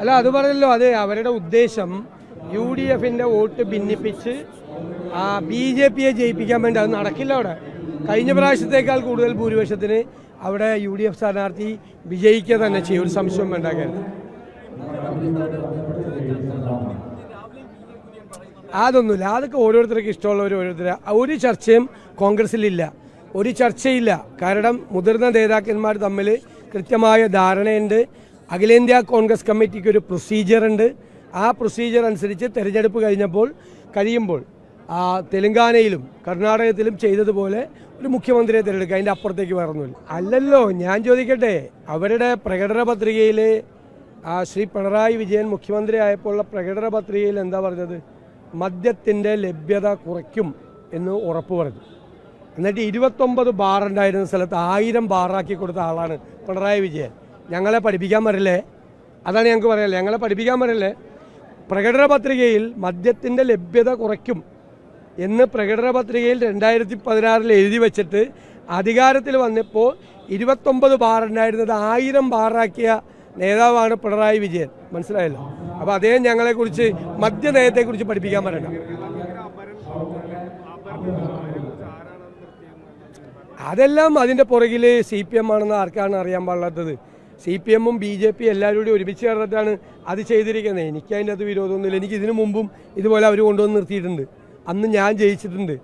അല്ല അത് പറഞ്ഞല്ലോ, അത് അവരുടെ ഉദ്ദേശം UDFിൻ്റെ വോട്ട് ഭിന്നിപ്പിച്ച് BJPയെ ജയിപ്പിക്കാൻ വേണ്ടി. അത് നടക്കില്ല. അവിടെ കഴിഞ്ഞ പ്രാവശ്യത്തേക്കാൾ കൂടുതൽ ഭൂരിപക്ഷത്തിന് അവിടെ UDF സ്ഥാനാർത്ഥി വിജയിക്കുക തന്നെ ചെയ്യും, ഒരു സംശയം വേണ്ടാക്കരുത്. അതൊന്നുമില്ല, അതൊക്കെ ഓരോരുത്തർക്ക് ഇഷ്ടമുള്ളവർ ഒരു ചർച്ചയും കോൺഗ്രസിലില്ല, ഒരു ചർച്ചയില്ല. കാരണം മുതിർന്ന നേതാക്കന്മാർ തമ്മിൽ കൃത്യമായ ധാരണയുണ്ട്. അഖിലേന്ത്യാ കോൺഗ്രസ് കമ്മിറ്റിക്ക് ഒരു പ്രൊസീജിയറുണ്ട്. ആ പ്രൊസീജിയർ അനുസരിച്ച് തെരഞ്ഞെടുപ്പ് കഴിയുമ്പോൾ തെലങ്കാനയിലും കർണാടകത്തിലും ചെയ്തതുപോലെ ഒരു മുഖ്യമന്ത്രിയെ തിരഞ്ഞെടുക്കുക. അതിൻ്റെ അപ്പുറത്തേക്ക് വേറൊന്നുമില്ല. അല്ലല്ലോ, ഞാൻ ചോദിക്കട്ടെ, അവരുടെ പ്രകടന പത്രികയിൽ ശ്രീ പിണറായി വിജയൻ മുഖ്യമന്ത്രി ആയപ്പോഴുള്ള പ്രകടന പത്രികയിൽ എന്താ പറഞ്ഞത്? മദ്യത്തിൻ്റെ ലഭ്യത കുറയ്ക്കും എന്ന് ഉറപ്പ് പറഞ്ഞു. എന്നിട്ട് 29 ബാർ ഉണ്ടായിരുന്ന സ്ഥലത്ത് 1000 ബാറാക്കി കൊടുത്ത ആളാണ് പിണറായി വിജയൻ. ഞങ്ങളെ പഠിപ്പിക്കാൻ വരില്ലേ? അതാണ് ഞങ്ങൾക്ക് പറയാല്ലേ, ഞങ്ങളെ പഠിപ്പിക്കാൻ വരില്ലേ? പ്രകടന പത്രികയിൽ മദ്യത്തിൻ്റെ ലഭ്യത കുറയ്ക്കും എന്ന് പ്രകടന പത്രികയിൽ 2016 എഴുതി വെച്ചിട്ട് അധികാരത്തിൽ വന്നപ്പോൾ 29 ബാർ ഉണ്ടായിരുന്നത് 1000 ബാറാക്കിയ നേതാവാണ് പിണറായി വിജയൻ. മനസ്സിലായല്ലോ? അപ്പോൾ അദ്ദേഹം ഞങ്ങളെക്കുറിച്ച് മദ്യനയത്തെക്കുറിച്ച് പഠിപ്പിക്കാൻ വരണ്ട. അതെല്ലാം അതിൻ്റെ പുറകിൽ CPM ആണെന്ന് ആർക്കാണ് അറിയാൻ പാടില്ലാത്തത്? CPMഉം BJP എല്ലാവരും കൂടി ഒരുമിച്ച് ചേർന്നിട്ടാണ് അത് ചെയ്തിരിക്കുന്നത്. എനിക്ക് അതിൻ്റെ അത് വിരോധമൊന്നുമില്ല. എനിക്ക് ഇതിനു മുമ്പും ഇതുപോലെ അവർ കൊണ്ടുവന്ന് നിർത്തിയിട്ടുണ്ട്. അന്ന് ഞാൻ ജയിച്ചിട്ടുണ്ട്.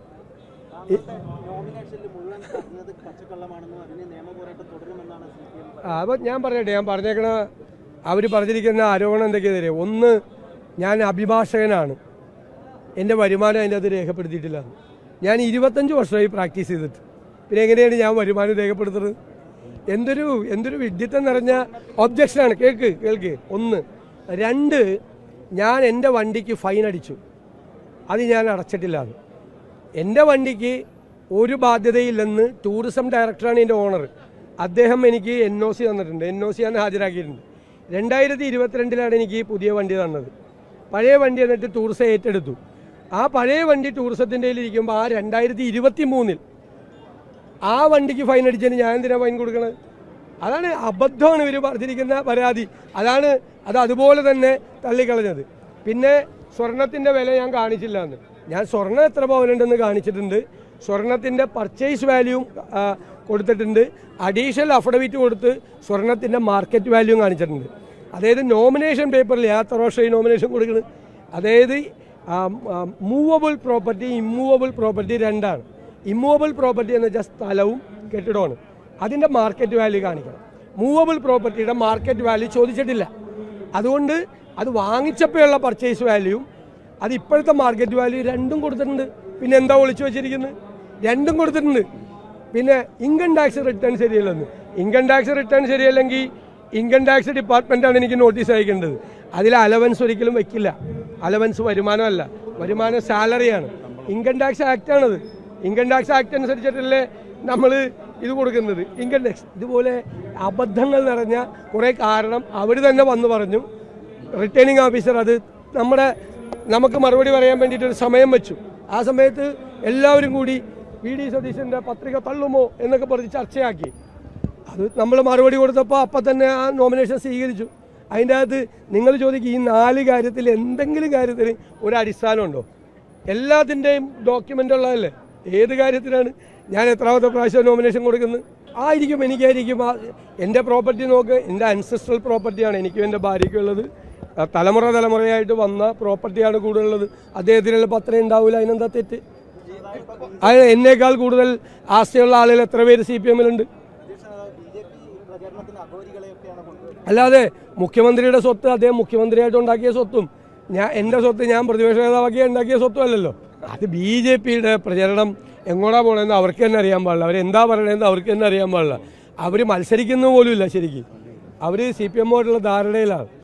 അപ്പോൾ ഞാൻ പറഞ്ഞേക്കണ അവർ പറഞ്ഞിരിക്കുന്ന ആരോപണം എന്തൊക്കെയാണെന്ന് അറിയാം. ഒന്ന്, ഞാൻ അഭിഭാഷകനാണ്, എൻ്റെ വരുമാനം അതിൻ്റെ അത് രേഖപ്പെടുത്തിയിട്ടില്ല. ഞാൻ 25 വർഷമായി പ്രാക്ടീസ് ചെയ്തിട്ട് പിന്നെ എങ്ങനെയാണ് ഞാൻ വരുമാനം രേഖപ്പെടുത്തുന്നത്? എന്തൊരു വിഡ്ഢിത്തം നിറഞ്ഞ ഒബ്ജക്ഷനാണ്. കേൾക്ക്. 1. 2, ഞാൻ എൻ്റെ വണ്ടിക്ക് ഫൈൻ അടിച്ചു, അത് ഞാൻ അടച്ചിട്ടില്ല. എൻ്റെ വണ്ടിക്ക് ഒരു ബാധ്യതയില്ലെന്ന് ടൂറിസം ഡയറക്ടറാണ് എൻ്റെ ഓണർ. അദ്ദേഹം എനിക്ക് NOC തന്നിട്ടുണ്ട്. NOC ഞാൻ ഹാജരാക്കിയിട്ടുണ്ട്. 2022 എനിക്ക് പുതിയ വണ്ടി തന്നത്. പഴയ വണ്ടി എന്നിട്ട് ടൂറിസം ഏറ്റെടുത്തു. ആ പഴയ വണ്ടി ടൂറിസത്തിൻ്റെ ഇരിക്കുമ്പോൾ 2023 ആ വണ്ടിക്ക് ഫൈൻ അടിച്ചതിന് ഞാൻ എന്തിനാണ് ഫൈൻ കൊടുക്കണത്? അതാണ് അബദ്ധമാണ് ഇവർ പറഞ്ഞിരിക്കുന്ന പരാതി. അത് അതുപോലെ തന്നെ തള്ളിക്കളഞ്ഞത്. പിന്നെ സ്വർണത്തിൻ്റെ വില ഞാൻ കാണിച്ചില്ല എന്ന്. ഞാൻ സ്വർണ്ണം എത്ര പവനുണ്ടെന്ന് കാണിച്ചിട്ടുണ്ട്. സ്വർണത്തിൻ്റെ പർച്ചേസ് വാല്യൂവും കൊടുത്തിട്ടുണ്ട്. അഡീഷണൽ അഫിഡവിറ്റ് കൊടുത്ത് സ്വർണത്തിൻ്റെ മാർക്കറ്റ് വാല്യൂ കാണിച്ചിട്ടുണ്ട്. അതായത് നോമിനേഷൻ പേപ്പറിൽ എത്ര വർഷമായി നോമിനേഷൻ കൊടുക്കുന്നത്? അതായത് മൂവബിൾ പ്രോപ്പർട്ടി, ഇമ്മൂവബിൾ പ്രോപ്പർട്ടി രണ്ടാണ്. ഇമ്മൂവബിൾ പ്രോപ്പർട്ടി എന്ന് വെച്ചാൽ സ്ഥലവും കെട്ടിടമാണ്. അതിൻ്റെ മാർക്കറ്റ് വാല്യൂ കാണിക്കണം. മൂവബിൾ പ്രോപ്പർട്ടിയുടെ മാർക്കറ്റ് വാല്യൂ ചോദിച്ചിട്ടില്ല. അതുകൊണ്ട് അത് വാങ്ങിച്ചപ്പോഴുള്ള പർച്ചേസ് വാല്യൂവും അത് ഇപ്പോഴത്തെ മാർക്കറ്റ് വാല്യൂ രണ്ടും കൊടുത്തിട്ടുണ്ട്. പിന്നെ എന്താ ഒളിച്ചു വെച്ചിരിക്കുന്നത്? രണ്ടും കൊടുത്തിട്ടുണ്ട്. പിന്നെ ഇൻകം ടാക്സ് റിട്ടേൺ ശരിയല്ലെന്ന്. ഇൻകം ടാക്സ് റിട്ടേൺ ശരിയല്ലെങ്കിൽ ഇൻകം ടാക്സ് ഡിപ്പാർട്ട്മെൻറ്റാണ് എനിക്ക് നോട്ടീസ് അയക്കേണ്ടത്. അതിൽ അലവൻസ് ഒരിക്കലും വെക്കില്ല. അലവൻസ് വരുമാനമല്ല, വരുമാനം സാലറിയാണ്. ഇൻകം ടാക്സ് ആക്റ്റാണത്. ഇൻകം ടാക്സ് ആക്ട് അനുസരിച്ചിട്ടല്ലേ നമ്മൾ ഇത് കൊടുക്കുന്നത്, ഇൻകം ടാക്സ്. ഇതുപോലെ അബദ്ധങ്ങൾ നിറഞ്ഞ കുറേ കാരണം അവർ തന്നെ വന്ന് പറഞ്ഞു. റിട്ടേണിംഗ് ഓഫീസർ അത് നമുക്ക് മറുപടി പറയാൻ വേണ്ടിയിട്ടൊരു സമയം വെച്ചു. ആ സമയത്ത് എല്ലാവരും കൂടി VD സതീശൻ്റെ പത്രിക തള്ളുമോ എന്നൊക്കെ പറഞ്ഞ് ചർച്ചയാക്കി. അത് നമ്മൾ മറുപടി കൊടുത്തപ്പോൾ അപ്പം തന്നെ ആ നോമിനേഷൻ സ്വീകരിച്ചു. അതിൻ്റെ അകത്ത് നിങ്ങൾ ചോദിക്കും, ഈ 4 കാര്യത്തിൽ എന്തെങ്കിലും കാര്യത്തിന് ഒരു അടിസ്ഥാനമുണ്ടോ? എല്ലാത്തിൻ്റെയും ഡോക്യുമെൻ്റ് ഉള്ളതല്ലേ. ഏത് കാര്യത്തിനാണ് ഞാൻ എത്രാമത്തെ പ്രാവശ്യം നോമിനേഷൻ കൊടുക്കുന്നത്? എനിക്കായിരിക്കും. എൻ്റെ പ്രോപ്പർട്ടി നോക്ക്, എൻ്റെ അൻസെസ്ട്രൽ പ്രോപ്പർട്ടിയാണ് എനിക്കും എൻ്റെ ഭാര്യയ്ക്കും ഉള്ളത്. തലമുറയായിട്ട് വന്ന പ്രോപ്പർട്ടിയാണ് കൂടുതലുള്ളത്. അദ്ദേഹത്തിനുള്ള പത്രം ഉണ്ടാവില്ല, അതിനെന്താ തെറ്റ്? എന്നേക്കാൾ കൂടുതൽ ആസ്തിയുള്ള ആളുകൾ എത്ര പേര് CPMലുണ്ട്? അല്ലാതെ മുഖ്യമന്ത്രിയുടെ സ്വത്ത് അദ്ദേഹം മുഖ്യമന്ത്രിയായിട്ട് ഉണ്ടാക്കിയ സ്വത്തും എൻ്റെ സ്വത്ത് ഞാൻ പ്രതിപക്ഷ നേതാവാക്കി ഉണ്ടാക്കിയ സ്വത്തും അല്ലല്ലോ. അത് BJPയുടെ പ്രചരണം എങ്ങോട്ടാ പോകണമെന്ന് അവർക്ക് തന്നെ അറിയാൻ പാടില്ല. അവരെന്താ പറയണമെന്ന് അവർക്ക് തന്നെ അറിയാൻ പാടില്ല. അവർ മത്സരിക്കുന്ന പോലും ഇല്ല. ശരിക്കും അവർ CPMമായിട്ടുള്ള ധാരണയിലാണ്.